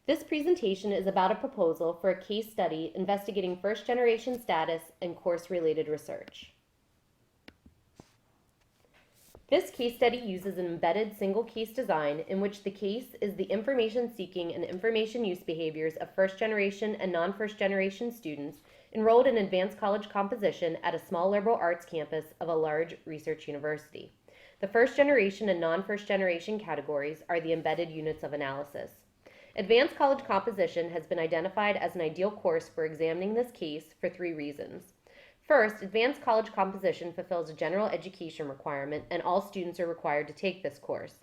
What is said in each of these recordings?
This presentation is about a proposal for a case study investigating first-generation status and course-related research. This case study uses an embedded single case design in which the case is the information seeking and information use behaviors of first-generation and non-first generation students enrolled in advanced college composition at a small liberal arts campus of a large research university. The first generation and non-first generation categories are the embedded units of analysis. Advanced college composition has been identified as an ideal course for examining this case for 3 reasons. First, advanced college composition fulfills a general education requirement, and all students are required to take this course.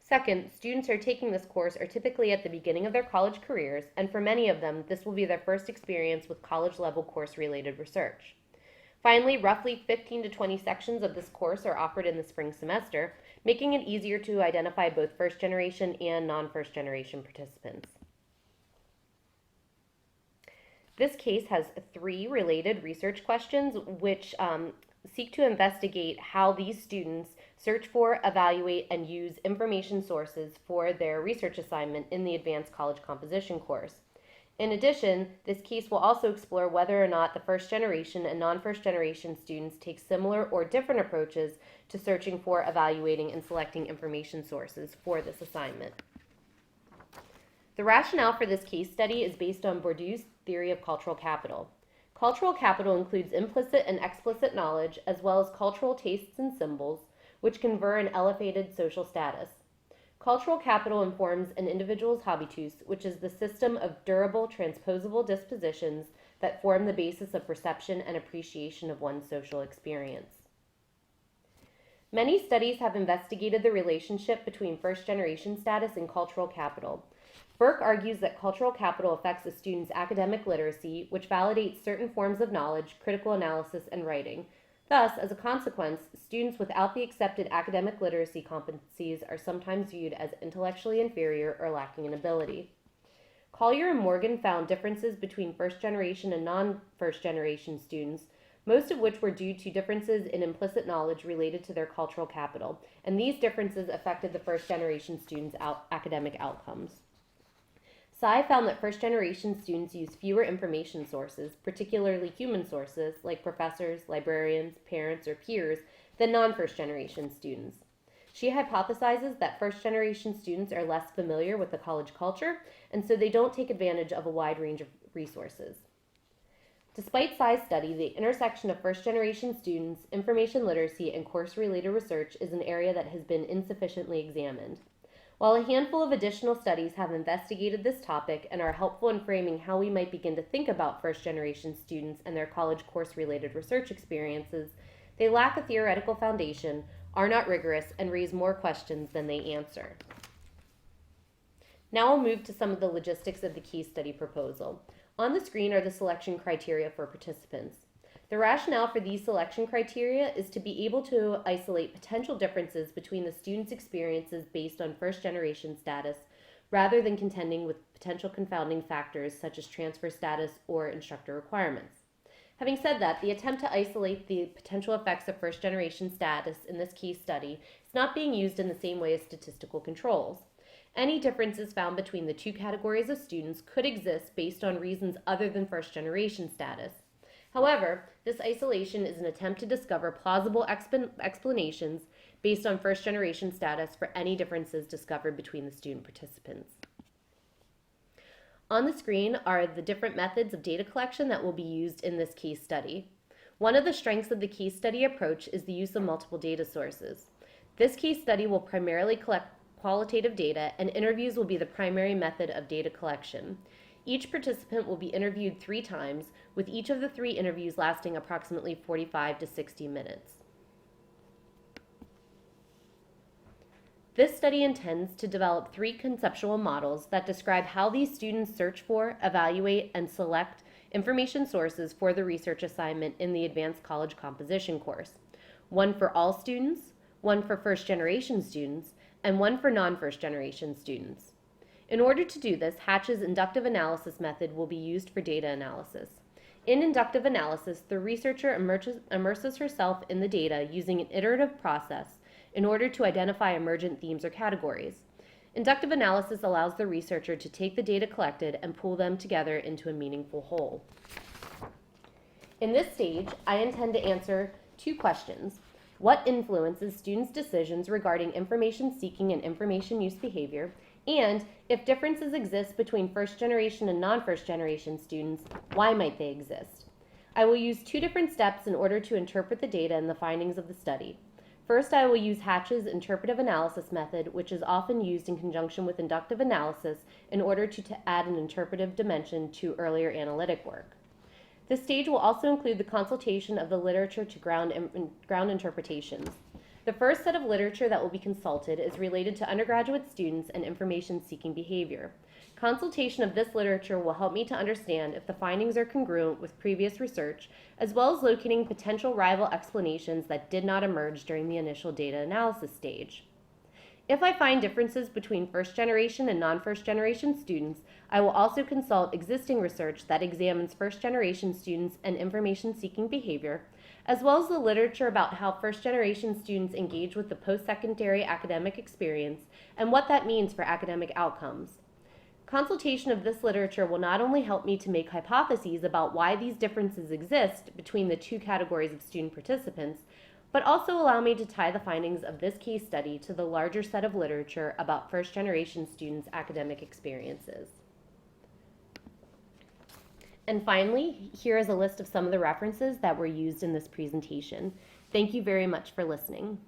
Second, students who are taking this course are typically at the beginning of their college careers, and for many of them, this will be their first experience with college-level course-related research. Finally, roughly 15 to 20 sections of this course are offered in the spring semester, making it easier to identify both first-generation and non-first generation participants. This case has 3 related research questions which seek to investigate how these students search for, evaluate, and use information sources for their research assignment in the Advanced College Composition course. In addition, this case will also explore whether or not the first generation and non-first generation students take similar or different approaches to searching for, evaluating, and selecting information sources for this assignment. The rationale for this case study is based on Bourdieu's theory of cultural capital. Cultural capital includes implicit and explicit knowledge, as well as cultural tastes and symbols, which confer an elevated social status. Cultural capital informs an individual's habitus, which is the system of durable, transposable dispositions that form the basis of perception and appreciation of one's social experience. Many studies have investigated the relationship between first-generation status and cultural capital. Burke argues that cultural capital affects a student's academic literacy, which validates certain forms of knowledge, critical analysis, and writing. Thus, as a consequence, students without the accepted academic literacy competencies are sometimes viewed as intellectually inferior or lacking in ability. Collier and Morgan found differences between first-generation and non-first generation students, most of which were due to differences in implicit knowledge related to their cultural capital, and these differences affected the first-generation students' academic outcomes. Tsai found that first-generation students use fewer information sources, particularly human sources like professors, librarians, parents, or peers, than non-first-generation students. She hypothesizes that first-generation students are less familiar with the college culture, and so they don't take advantage of a wide range of resources. Despite Tsai's study, the intersection of first-generation students, information literacy, and course-related research is an area that has been insufficiently examined. While a handful of additional studies have investigated this topic and are helpful in framing how we might begin to think about first-generation students and their college course-related research experiences, they lack a theoretical foundation, are not rigorous, and raise more questions than they answer. Now I'll move to some of the logistics of the case study proposal. On the screen are the selection criteria for participants. The rationale for these selection criteria is to be able to isolate potential differences between the students' experiences based on first-generation status, rather than contending with potential confounding factors such as transfer status or instructor requirements. Having said that, the attempt to isolate the potential effects of first-generation status in this case study is not being used in the same way as statistical controls. Any differences found between the 2 categories of students could exist based on reasons other than first-generation status. However, this isolation is an attempt to discover plausible explanations based on first-generation status for any differences discovered between the student participants. On the screen are the different methods of data collection that will be used in this case study. One of the strengths of the case study approach is the use of multiple data sources. This case study will primarily collect qualitative data, and interviews will be the primary method of data collection. Each participant will be interviewed 3 times, with each of the 3 interviews lasting approximately 45 to 60 minutes. This study intends to develop 3 conceptual models that describe how these students search for, evaluate, and select information sources for the research assignment in the Advanced College Composition course. One for all students, one for first-generation students, and one for non-first-generation students. In order to do this, Hatch's inductive analysis method will be used for data analysis. In inductive analysis, the researcher immerses herself in the data using an iterative process in order to identify emergent themes or categories. Inductive analysis allows the researcher to take the data collected and pull them together into a meaningful whole. In this stage, I intend to answer 2 questions. What influences students' decisions regarding information seeking and information use behavior? And if differences exist between first generation and non-first generation students, why might they exist? I will use 2 different steps in order to interpret the data and the findings of the study. First, I will use Hatch's interpretive analysis method, which is often used in conjunction with inductive analysis in order to add an interpretive dimension to earlier analytic work. This stage will also include the consultation of the literature to ground interpretations. The first set of literature that will be consulted is related to undergraduate students and information-seeking behavior. Consultation of this literature will help me to understand if the findings are congruent with previous research, as well as locating potential rival explanations that did not emerge during the initial data analysis stage. If I find differences between first generation and non-first generation students, I will also consult existing research that examines first generation students and information-seeking behavior, as well as the literature about how first generation students engage with the post-secondary academic experience and what that means for academic outcomes. Consultation of this literature will not only help me to make hypotheses about why these differences exist between the 2 categories of student participants, but also allow me to tie the findings of this case study to the larger set of literature about first generation students' academic experiences. And finally, here is a list of some of the references that were used in this presentation. Thank you very much for listening.